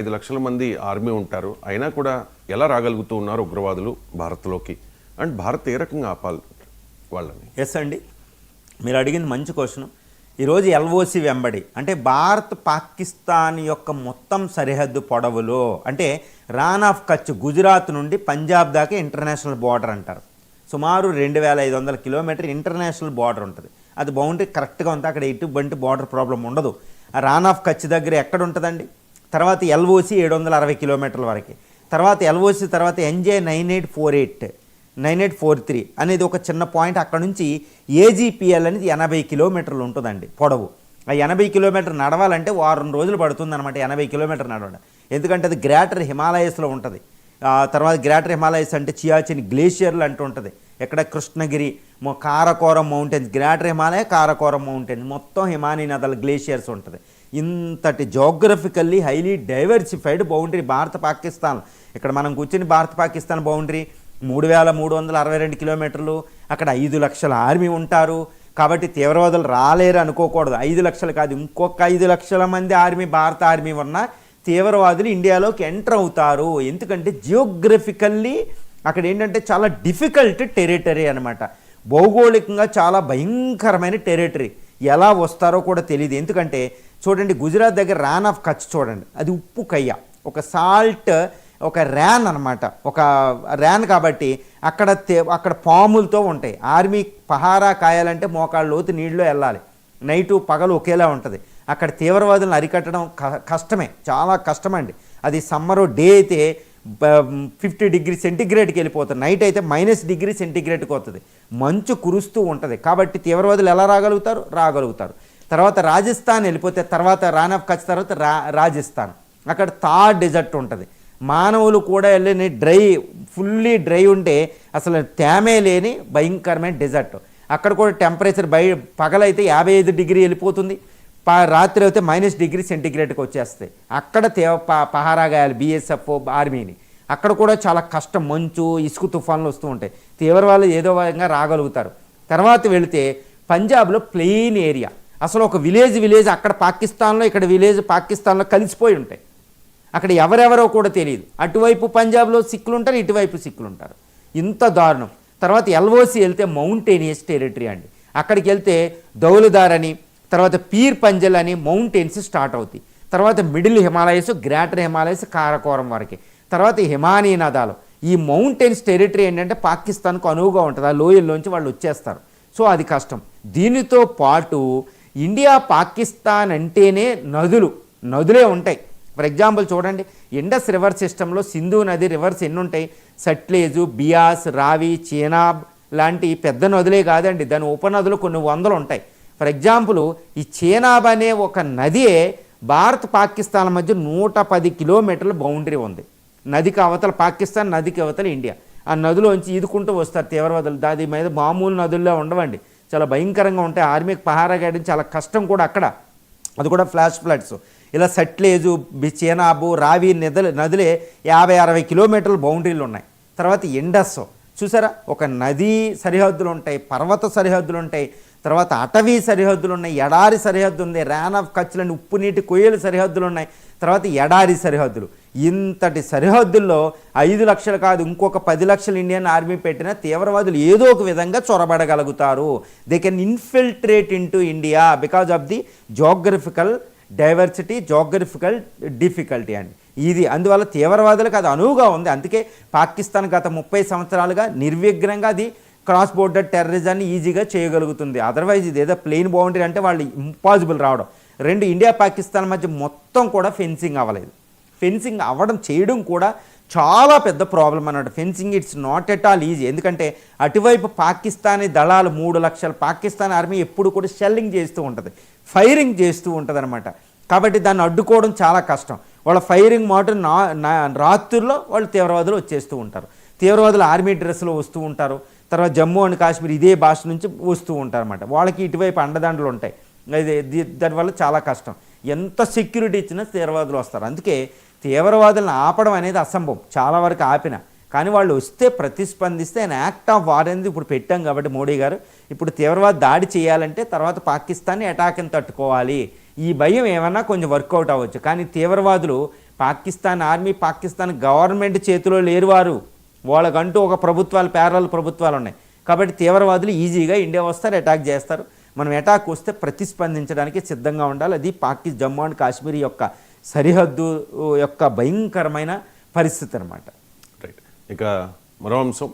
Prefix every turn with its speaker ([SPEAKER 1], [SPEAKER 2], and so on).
[SPEAKER 1] 5 లక్షల మంది ఆర్మీ ఉంటారు. అయినా కూడా ఎలా రాగలుగుతూ ఉన్నారు ఉగ్రవాదులు భారత్లోకి? అండ్ భారత్ ఏ రకంగా ఆపాలి వాళ్ళని?
[SPEAKER 2] ఎస్ అండి, మీరు అడిగింది మంచి క్వశ్చన్. ఈరోజు ఎల్ఓసి వెంబడి అంటే భారత్ పాకిస్తాన్ యొక్క మొత్తం సరిహద్దు పొడవులో అంటే రాన్ ఆఫ్ కచ్ గుజరాత్ నుండి పంజాబ్ దాకా ఇంటర్నేషనల్ బార్డర్ అంటారు. సుమారు 2500 కిలోమీటర్ ఇంటర్నేషనల్ బార్డర్ ఉంటుంది. అది బౌండరీ కరెక్ట్గా ఉంది, అక్కడ ఎటువంటి బార్డర్ ప్రాబ్లం ఉండదు. ఆ రాన్ ఆఫ్ కచ్ దగ్గర ఎక్కడ ఉంటుందండి? తర్వాత ఎల్ఓసి 760 కిలోమీటర్ల వరకు, తర్వాత ఎల్ఓసి తర్వాత ఎన్జే 9843 అనేది ఒక చిన్న పాయింట్. అక్కడ నుంచి ఏజీపీఎల్ అనేది 80 కిలోమీటర్లు ఉంటుందండి పొడవు. ఆ 80 కిలోమీటర్ నడవాలంటే వారం రోజులు పడుతుంది అనమాట. 80 కిలోమీటర్ నడవడం, ఎందుకంటే అది గ్రేటర్ హిమాలయస్లో ఉంటుంది. తర్వాత గ్రేటర్ హిమాలయస్ అంటే చియాచిన్ గ్లేషియర్లు అంటూ ఉంటుంది. ఎక్కడ Krishnagiri, Karakoram mountains, greater Himalaya, Karakoram mountains, మొత్తం హిమానీ నదుల గ్లేషియర్స్ ఉంటుంది. ఇంతటి జోగ్రఫికల్లీ హైలీ డైవర్సిఫైడ్ బౌండరీ భారత పాకిస్తాన్. ఇక్కడ మనం కూర్చొని భారత పాకిస్తాన్ బౌండరీ 3362 కిలోమీటర్లు. అక్కడ 5 లక్షల ఆర్మీ ఉంటారు. కాబట్టి తీవ్రవాదులు రాలేరు అనుకోకూడదు. 5 లక్షలు కాదు, ఇంకొక 5 లక్షల మంది ఆర్మీ, భారత ఆర్మీ ఉన్న తీవ్రవాదులు ఇండియాలోకి ఎంటర్ అవుతారు. ఎందుకంటే జియోగ్రఫికల్లీ అక్కడ ఏంటంటే చాలా డిఫికల్ట్ టెరిటరీ అనమాట. భౌగోళికంగా చాలా భయంకరమైన టెరిటరీ. ఎలా వస్తారో కూడా తెలియదు. ఎందుకంటే చూడండి, గుజరాత్ దగ్గర రాన్ ఆఫ్ కచ్ చూడండి, అది ఉప్పు కయ్య, ఒక సాల్ట్, ఒక ర్యాన్ అనమాట, ఒక ర్యాన్. కాబట్టి అక్కడ పాములతో ఉంటాయి. ఆర్మీ పహారా కాయాలంటే మోకాళ్ళ లోతు నీళ్ళలో వెళ్ళాలి. నైటు పగలు ఒకేలా ఉంటుంది. అక్కడ తీవ్రవాదులను అరికట్టడం కష్టమే, చాలా కష్టమండి. అది సమ్మర్ డే అయితే 50 డిగ్రీ సెంటిగ్రేడ్కి వెళ్ళిపోతుంది, నైట్ అయితే -డిగ్రీ సెంటిగ్రేడ్కి వస్తుంది, మంచు కురుస్తూ ఉంటుంది. కాబట్టి తీవ్రవాదులు ఎలా రాగలుగుతారు. తర్వాత రాజస్థాన్ వెళ్ళిపోతే, తర్వాత రాన్ ఆఫ్ కచ్ తర్వాత రాజస్థాన్, అక్కడ థార్ డెజర్ట్ ఉంటుంది. మానవులు కూడా వెళ్ళని ఫుల్లీ డ్రై ఉంటే అసలు తేమే లేని భయంకరమైన డెజర్ట్. అక్కడ కూడా టెంపరేచర్ పగలైతే 55 డిగ్రీ వెళ్ళిపోతుంది, రాత్రి అయితే -డిగ్రీ సెంటిగ్రేడ్కి వచ్చేస్తాయి. అక్కడ పహారా గాయాలి బీఎస్ఎఫ్ ఆర్మీని. అక్కడ కూడా చాలా కష్టం, మంచు, ఇసుక తుఫాన్లు వస్తూ ఉంటాయి. తీవ్రవాదులు ఏదో విధంగా రాగలుగుతారు. తర్వాత వెళితే పంజాబ్లో ప్లెయిన్ ఏరియా, అసలు ఒక విలేజ్ అక్కడ పాకిస్తాన్లో, ఇక్కడ విలేజ్ పాకిస్తాన్లో కలిసిపోయి ఉంటాయి. అక్కడ ఎవరెవరో కూడా తెలియదు. అటువైపు పంజాబ్లో సిక్కులు ఉంటారు, ఇటువైపు సిక్కులు ఉంటారు. ఇంత దారుణం. తర్వాత ఎల్ఓసి వెళ్తే మౌంటేనియస్ టెరిటరీ అండి. అక్కడికి వెళ్తే దౌలదార్ అని, తర్వాత పీర్ పంజల్ అని మౌంటైన్స్ స్టార్ట్ అవుతాయి. తర్వాత మిడిల్ హిమాలయస్, గ్రేటర్ హిమాలయస్, కారకోరం వరకు, తర్వాత హిమానీ నదాలు. ఈ మౌంటైన్స్ టెరిటరీ ఏంటంటే పాకిస్తాన్కు అనువుగా ఉంటుంది. ఆ లోయల్లోంచి వాళ్ళు వచ్చేస్తారు. సో అది కష్టం. దీనితో పాటు ఇండియా పాకిస్తాన్ అంటేనే నదులే ఉంటాయి. ఫర్ ఎగ్జాంపుల్ చూడండి, ఇండస్ రివర్ సిస్టంలో సింధు నది రివర్స్ ఎన్ని ఉంటాయి? సట్లేజు, బియాస్, రావి, చేనాబ్ లాంటి పెద్ద నదులే కాదండి, దాని ఉపనదులు కొన్ని వందలు ఉంటాయి. ఫర్ ఎగ్జాంపుల్ ఈ చేనాబ్ అనే ఒక నదియే భారత్ పాకిస్తాన్ మధ్య 110 కిలోమీటర్ల బౌండరీ ఉంది. నదికి అవతల పాకిస్తాన్, నదికి అవతల ఇండియా. ఆ నదిలోంచి ఈదుకుంటూ వస్తారు తీవ్రవాదులు. దాని మీద మామూలు నదుల్లో ఉండవండి, చాలా భయంకరంగా ఉంటాయి. ఆర్మీకి పహారా గాయడం చాలా కష్టం కూడా అక్కడ. అది కూడా ఫ్లాష్ ఫ్లడ్స్. ఇలా సట్లేజు, చేనాబు, రావి నదులే 50-60 కిలోమీటర్ల బౌండరీలు ఉన్నాయి. తర్వాత ఇండస్ చూసారా, ఒక నదీ సరిహద్దులు ఉంటాయి, పర్వత సరిహద్దులు ఉంటాయి, తర్వాత అటవీ సరిహద్దులు ఉన్నాయి, ఎడారి సరిహద్దు ఉంది, రాన్ ఆఫ్ కచ్లని ఉప్పు నీటి కొయ్యలు సరిహద్దులు ఉన్నాయి, తర్వాత ఎడారి సరిహద్దులు. ఇంతటి సరిహద్దుల్లో 5 లక్షలు కాదు, ఇంకొక 10 లక్షల ఇండియన్ ఆర్మీ పెట్టిన తీవ్రవాదులు ఏదో ఒక విధంగా చొరబడగలుగుతారు. They can infiltrate into India because of the geographical diversity, geographical difficulty అండి. ఇది అందువల్ల తీవ్రవాదులకు అది అనువుగా ఉంది. అందుకే పాకిస్తాన్ గత 30 సంవత్సరాలుగా నిర్విఘ్నంగా అది క్రాస్ బోర్డర్ టెర్రరిజాన్ని ఈజీగా చేయగలుగుతుంది. అదర్వైజ్ ఇది ఏదో ప్లెయిన్ బౌండరీ అంటే వాళ్ళు ఇంపాసిబుల్ రావడం. ఇండియా పాకిస్తాన్ మధ్య మొత్తం కూడా ఫెన్సింగ్ అవ్వలేదు. ఫెన్సింగ్ చేయడం కూడా చాలా పెద్ద ప్రాబ్లం అన్నట్టు. Fencing it's not at all easy. ఎందుకంటే అటువైపు పాకిస్తానీ దళాలు 3 లక్షల పాకిస్తాన్ ఆర్మీ ఎప్పుడు కూడా షెల్లింగ్ చేస్తూ ఉంటుంది, ఫైరింగ్ చేస్తూ ఉంటుంది అనమాట. కాబట్టి దాన్ని అడ్డుకోవడం చాలా కష్టం. వాళ్ళ ఫైరింగ్ మాటు రాత్రుల్లో వాళ్ళు తీవ్రవాదులు వచ్చేస్తూ ఉంటారు. తీవ్రవాదులు ఆర్మీ డ్రెస్లో వస్తూ ఉంటారు. తర్వాత జమ్మూ అండ్ కాశ్మీర్ ఇదే భాష నుంచి వస్తూ ఉంటారు అనమాట. వాళ్ళకి ఇటువైపు అండదండలు ఉంటాయి. దానివల్ల చాలా కష్టం. ఎంత సెక్యూరిటీ ఇచ్చినా తీవ్రవాదులు వస్తారు. అందుకే తీవ్రవాదులను ఆపడం అనేది అసంభవం. చాలా వరకు ఆపిన, కానీ వాళ్ళు వస్తే ప్రతిస్పందిస్తే ఆయన యాక్ట్ ఆఫ్ వార్ అనేది ఇప్పుడు పెట్టాం. కాబట్టి మోడీ గారు ఇప్పుడు తీవ్రవాద దాడి చేయాలంటే తర్వాత పాకిస్తాన్ని అటాక్ని తట్టుకోవాలి. ఈ భయం ఏమన్నా కొంచెం వర్కౌట్ అవ్వచ్చు. కానీ తీవ్రవాదులు పాకిస్తాన్ ఆర్మీ పాకిస్తాన్ గవర్నమెంట్ చేతిలో లేరు వారు. వాళ్ళకంటూ ఒక ప్రభుత్వాలు ప్యారల్ ప్రభుత్వాలు ఉన్నాయి. కాబట్టి తీవ్రవాదులు ఈజీగా ఇండియా వస్తారు, అటాక్ చేస్తారు. మనం అటాక్ వస్తే ప్రతిస్పందించడానికి సిద్ధంగా ఉండాలి. అది జమ్మూ అండ్ కాశ్మీర్ యొక్క సరిహద్దు యొక్క భయంకరమైన పరిస్థితి అన్నమాట.
[SPEAKER 1] రైట్. ఇక మరో అంశం